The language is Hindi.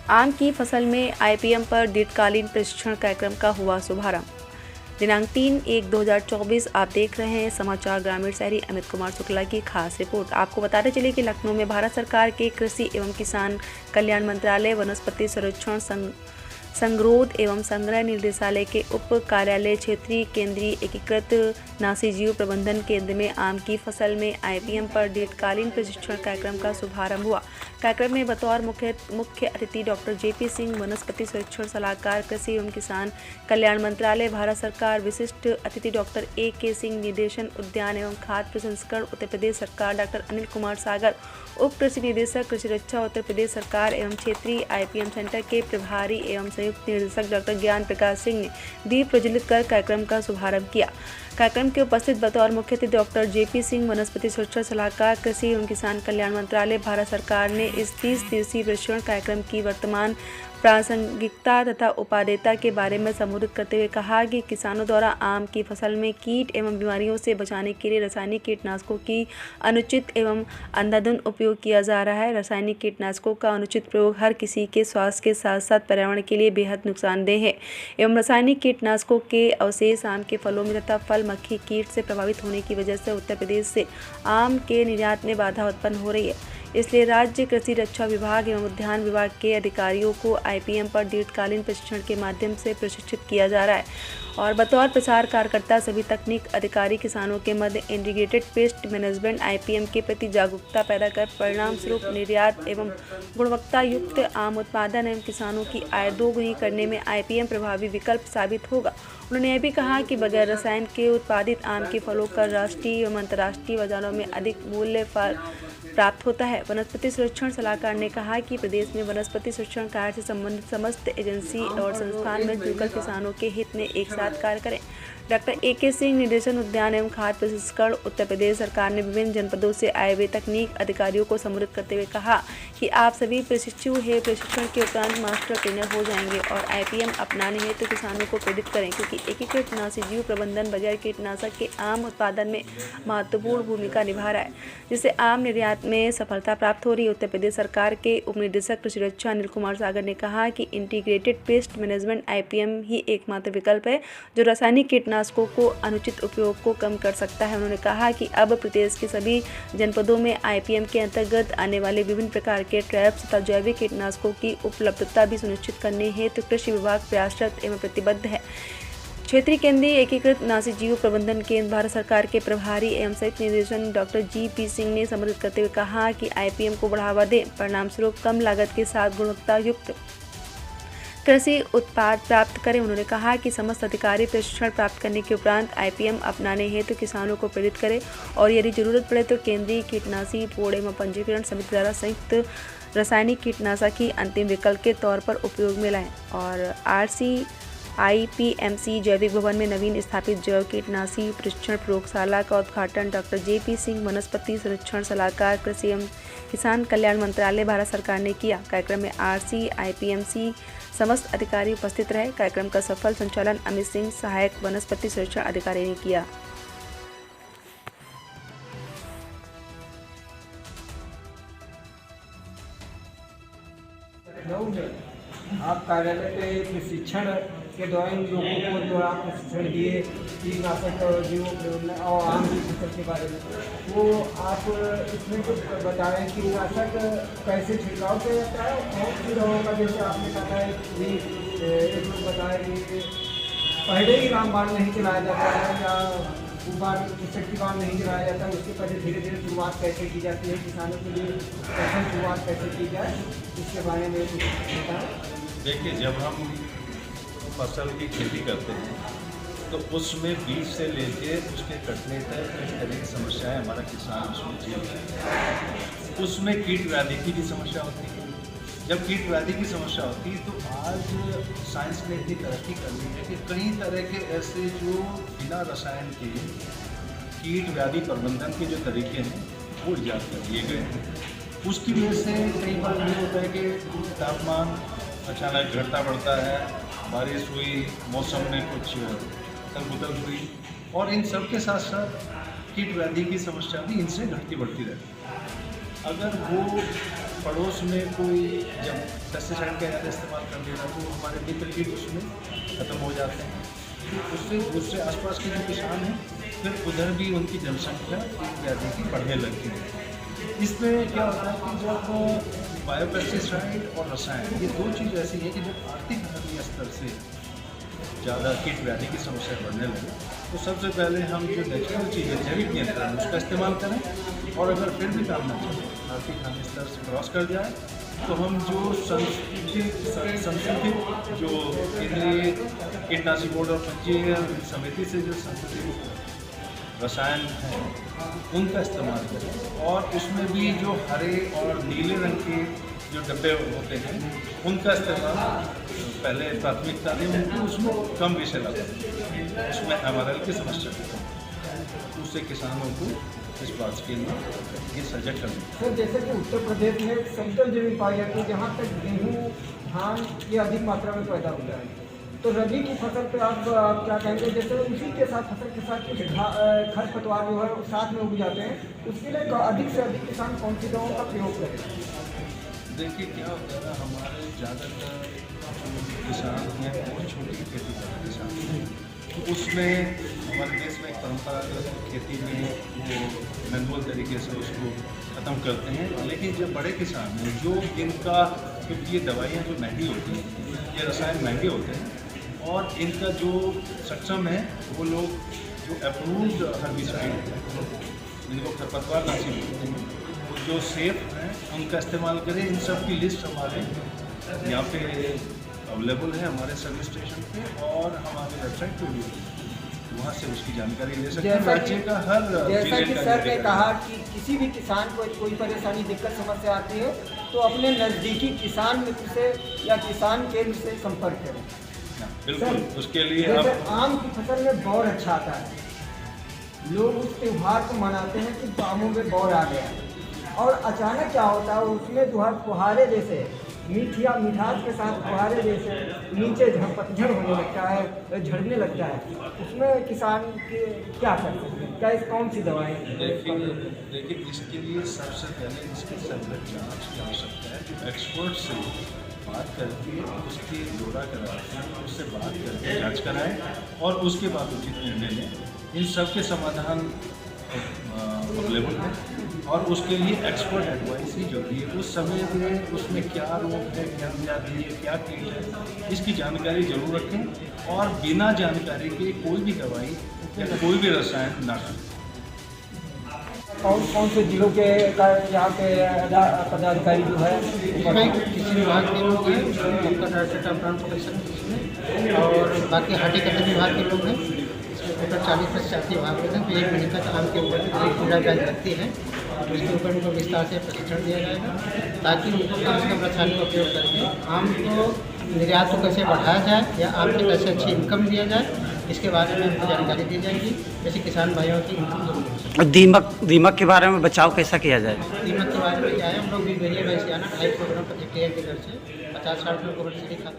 आम की फसल में आईपीएम पर दीर्घकालीन प्रशिक्षण कार्यक्रम का हुआ शुभारंभ। दिनांक 3/1/2024। आप देख रहे हैं समाचार ग्रामीण शहरी। अमित कुमार शुक्ला की खास रिपोर्ट। आपको बताते चले कि लखनऊ में भारत सरकार के कृषि एवं किसान कल्याण मंत्रालय वनस्पति संरक्षण संगरोध एवं संग्रह निदेशालय के उप कार्यालय क्षेत्रीय केंद्रीय एकीकृत नाशीजीव प्रबंधन केंद्र में आम की फसल में आईपीएम पर दीर्घकालीन प्रशिक्षण कार्यक्रम का शुभारंभ हुआ। कार्यक्रम में बतौर मुख्य अतिथि डॉक्टर जेपी सिंह, वनस्पति संरक्षण सलाहकार, कृषि एवं किसान कल्याण मंत्रालय भारत सरकार, विशिष्ट अतिथि डॉक्टर ए.के. सिंह, निदेशन उद्यान एवं खाद्य प्रसंस्करण उत्तर प्रदेश सरकार, डॉक्टर अनिल कुमार सागर, उप कृषि निदेशक कृषि रक्षा उत्तर प्रदेश सरकार एवं क्षेत्रीय आईपीएम सेंटर के प्रभारी एवं संयुक्त निदेशक डॉक्टर ज्ञान प्रकाश सिंह ने दीप प्रज्वलित कर कार्यक्रम का शुभारंभ किया। कार्यक्रम के उपस्थित बतौर मुख्य अतिथि डॉक्टर जेपी सिंह, वनस्पति संरक्षण सलाहकार, कृषि एवं किसान कल्याण मंत्रालय भारत सरकार ने इस 30 दिवसीय प्रशिक्षण कार्यक्रम की वर्तमान प्रासंगिकता तथा उपादेयता के बारे में संबोधित करते हुए कहा कि किसानों द्वारा आम की फसल में कीट एवं बीमारियों से बचाने के लिए रासायनिक कीटनाशकों की अनुचित एवं अंधाधुंध उपयोग किया जा रहा है। रासायनिक कीटनाशकों का अनुचित प्रयोग हर किसी के स्वास्थ्य के साथ साथ पर्यावरण के लिए बेहद नुकसानदेह है एवं रासायनिक कीटनाशकों के अवशेष आम के फलों में तथा फल मक्खी कीट से प्रभावित होने की वजह से उत्तर प्रदेश से आम के निर्यात में बाधा उत्पन्न हो रही है। इसलिए राज्य कृषि रक्षा विभाग एवं उद्यान विभाग के अधिकारियों को आईपीएम पर दीर्घकालीन प्रशिक्षण के माध्यम से प्रशिक्षित किया जा रहा है और बतौर प्रचार कार्यकर्ता सभी तकनीक अधिकारी किसानों के मध्य इंटीग्रेटेड पेस्ट मैनेजमेंट आईपीएम के प्रति जागरूकता पैदा कर परिणाम स्वरूप निर्यात एवं गुणवत्ता युक्त आम उत्पादन एवं किसानों की आय दोगुनी करने में आईपीएम प्रभावी विकल्प साबित होगा। उन्होंने यह भी कहा कि बगैर रसायन के उत्पादित आम के फलों का राष्ट्रीय एवं अंतर्राष्ट्रीय बाजारों में अधिक मूल्य प्राप्त होता है। वनस्पति संरक्षण सलाहकार ने कहा कि प्रदेश में वनस्पति संरक्षण कार्य से संबंधित समस्त एजेंसी और संस्थान में जुड़कर किसानों के हित में एक साथ कार्य करें। Doctor A K. सिंह, निदेशन उद्यान एवं खाद्य प्रसंस्करण उत्तर प्रदेश सरकार ने विभिन्न जनपदों से आए हुए तकनीक अधिकारियों को संबोधित करते हुए कहा कि आप सभी प्रशिक्षु हैं। प्रशिक्षण के उपरांत मास्टर ट्रेनर हो जाएंगे और आईपीएम अपनाने हैं तो किसानों को प्रेरित करें, क्योंकि एकीकृत नाशीजीव प्रबंधन बगैर कीटनाशक के आम उत्पादन में महत्वपूर्ण भूमिका निभा रहा है, जिससे आम निर्यात में सफलता प्राप्त हो रही है। उत्तर प्रदेश सरकार के उप निदेशक कृषि रक्षा अनिल कुमार सागर ने कहा कि इंटीग्रेटेड पेस्ट मैनेजमेंट आईपीएम ही एकमात्र विकल्प है जो रासायनिक कीटनाशकों को अनुचित उपयोग को कम कर सकता है। उन्होंने कहा कि अब प्रदेश के सभी जनपदों में आईपीएम के अंतर्गत आने वाले विभिन्न प्रकार के ट्रैप्स तथा जैविक कीटनाशकों की उपलब्धता भी सुनिश्चित करने हेतु कृषि विभाग प्रयासरत एवं प्रतिबद्ध है। क्षेत्रीय केंद्रीय एकीकृत नाशीजीव प्रबंधन केंद्र भारत सरकार के प्रभारी एवं संयुक्त निदेशक डॉक्टर जी.पी. सिंह ने संबोधित करते हुए कहा कि आईपीएम को बढ़ावा दें, परिणाम स्वरूप कम लागत के साथ गुणवत्ता युक्त कृषि उत्पाद प्राप्त करें। उन्होंने कहा कि समस्त अधिकारी प्रशिक्षण प्राप्त करने के उपरांत आईपीएम अपनाने हेतु किसानों को प्रेरित करें और यदि जरूरत पड़े तो केंद्रीय कीटनाशी बोर्ड एवं पंजीकरण समिति द्वारा संयुक्त रासायनिक कीटनाशक ही अंतिम विकल्प के तौर पर उपयोग में लाएं। और आईपीएमसी जैविक भवन में नवीन स्थापित जैव कीटनाशी प्रशिक्षण प्रयोगशाला का उद्घाटन डॉक्टर जेपी सिंह, वनस्पति संरक्षण सलाहकार, कृषि एवं किसान कल्याण मंत्रालय भारत सरकार ने किया। कार्यक्रम में आईपीएमसी समस्त अधिकारी उपस्थित रहे। कार्यक्रम का सफल संचालन अमित सिंह, सहायक वनस्पति संरक्षण अधिकारी ने किया। आप कार्यालय पे प्रशिक्षण के दौरान लोगों को जो आप प्रशिक्षण दिए कीटनाशक और जीवों प्रबंधन और आम की फसल के बारे में, वो आप इसमें कुछ बताएं कि कीटनाशक कैसे छिड़काव किया जाता है और फिर होगा, जैसे आपने कहा है कि एक लोग बताया कि पहले ही रामबाण नहीं चलाया जाता है या बार शक्तिबाण नहीं चलाया जाता है, उसके पहले धीरे धीरे शुरुआत कैसे की जाती है, किसानों के लिए प्रथम शुरुआत कैसे की जाए, इसके बारे में कुछ बताएं। देखिए, जब हम फसल की खेती करते हैं तो उसमें बीज से लेके उसके कटने तक किस तरह की समस्याएं हमारा किसान उसमें झेलता है। उसमें कीट व्याधि की भी समस्या होती है। जब कीट व्याधि की समस्या होती है तो आज साइंस ने इतनी तरक्की कर ली है कि कई तरह के ऐसे जो बिना रसायन के कीट व्याधि प्रबंधन के जो तरीके हैं वो ईजाद कर दिए गए हैं। उसकी वजह से कई बार ये होता है कि तापमान अचानक घटता बढ़ता है, बारिश हुई, मौसम में कुछ तलबुतल हुई और इन सब के साथ साथ कीट व्याधि की समस्या भी इनसे घटती बढ़ती रहती है। अगर वो पड़ोस में कोई जब पेस्टिसाइड का ज़्यादा इस्तेमाल कर लेना तो हमारे मित्र कीट उसमें ख़त्म हो जाते हैं। उससे दूसरे आसपास के जो किसान हैं फिर उधर भी उनकी जनसंख्या कीट व्याधि की बढ़ने लगती है। इसमें क्या होता है कि जब बायोपेस्टिसाइड और रसायन ये दो चीज़ ऐसी है कि जब आर्थिक हानि स्तर से ज़्यादा कीट व्याधि की समस्या बढ़ने लगे तो सबसे पहले हम जो नेचुरल चीज़ है जैविक नियंत्रण उसका इस्तेमाल करें, और अगर फिर भी काम न चले आर्थिक हानि स्तर से क्रॉस कर जाए तो हम जो संशोधित जो केंद्रीय कीटनाशक बोर्ड और पंजीयन समिति से जो संशोधित रसायन हैं उनका इस्तेमाल करें, और उसमें भी जो हरे और नीले रंग के जो डब्बे होते हैं उनका इस्तेमाल पहले प्राथमिकता दें उनको, उसमें कम विषय लगा उसमें MRL की समस्या को कम, उससे किसानों को इस बात के लिए ये सजग करना। सर जैसे कि उत्तर प्रदेश में समतल जमीन पाई जाती है जहाँ तक गेहूँ धान ये अधिक मात्रा में पैदा होता है, तो रबी की फसल पे आप क्या कहेंगे? जैसे उसी के साथ फसल के साथ कुछ खरपतवार जो है वो साथ में उग जाते हैं, उसके लिए अधिक से अधिक किसान कौन सी दवाओं का प्रयोग करें? देखिए क्या होता है ना, हमारे ज़्यादातर जो किसान हैं वो छोटी खेती करते किसान हैं, तो उसमें हमारे देश में एक परंपरागत खेती में वो मैनुअल तरीके से उसको ख़त्म करते हैं। लेकिन जब बड़े किसान हैं जो इनका, क्योंकि ये दवाइयाँ जो महंगी होती हैं, ये रसायन महंगे होते हैं, और इनका जो सक्षम है वो लोग जो अप्रूव्ड हर्बिसाइड है जिनको खरपतवार नाशी बोलते हैं जो सेफ हैं उनका इस्तेमाल करें। इन सब की लिस्ट हमारे यहाँ पे अवेलेबल है हमारे सर्विस स्टेशन पे, और हमारे वेबसाइट पे भी वहाँ से उसकी जानकारी ले सकते हैं। राज्य का हर जैसा कि सर ने कहा कि किसी भी किसान को कोई परेशानी दिक्कत समस्या आती है तो अपने नज़दीकी किसान मित्र से या किसान केंद्र से संपर्क करें। बिल्कुल, उसके लिए जैसे आम की फसल में बौर अच्छा आता है, लोग उस त्यौहार को मनाते हैं कि आमों में बौर आ गया, और अचानक क्या होता है उसमें जो है फुहारे जैसे मिठास के साथ फुहारे जैसे नीचे पतझड़ होने लगता है, झड़ने लगता है, उसमें किसान के क्या कर सकते हैं? क्या इस कौन सी दवाएं? देखिए इसके लिए सबसे पहले इसकी सब्जेक्ट जाँच की आवश्यकता है कि एक्सपर्ट से बात करके उसकी जोड़ा कराएं, उससे बात करके जांच कराएं और उसके बाद उचित निर्णय लें। इन सब के समाधान अवेलेबल है, और उसके लिए एक्सपर्ट एडवाइस ही जरूरी है। उस समय में उसमें क्या रोग है, क्या व्याधि है, क्या कीट है, इसकी जानकारी जरूर रखें, और बिना जानकारी के कोई भी दवाई या कोई भी रसायन ना करें। कौन से जिलों के यहाँ पे पदाधिकारी जो है इसमें कृषि विभाग के लोग हैं, उनका डायरेक्टर ऑफ प्लांट प्रोटेक्शन इसमें, और बाकी हार्टिकल्चर विभाग के लोग हैं। इसमें टोटल 40 प्रशासकीय विभाग लोग हैं। तो 1 महीने तक आम के ऊपर एक पूरा बैच लगती है, तो उसके ऊपर उनको विस्तार से प्रशिक्षण दिया जाएगा ताकि उनको कम से कम रसायन का उपयोग करके आम को निर्यात को कैसे बढ़ाया जाए या आम से कैसे अच्छी इनकम दिया जाए, इसके बारे में उनको जानकारी दी जाएगी। जैसे किसान भाइयों की इनकम जरूर हो सकती है। दीमक के बारे में बचाव कैसा किया जाए? दीमक के बारे में क्या है, हम लोग भी वेरिएबल से आना 250 ग्राम प्रति हेक्टेयर के दर से 50-60 किलो गोबर खाद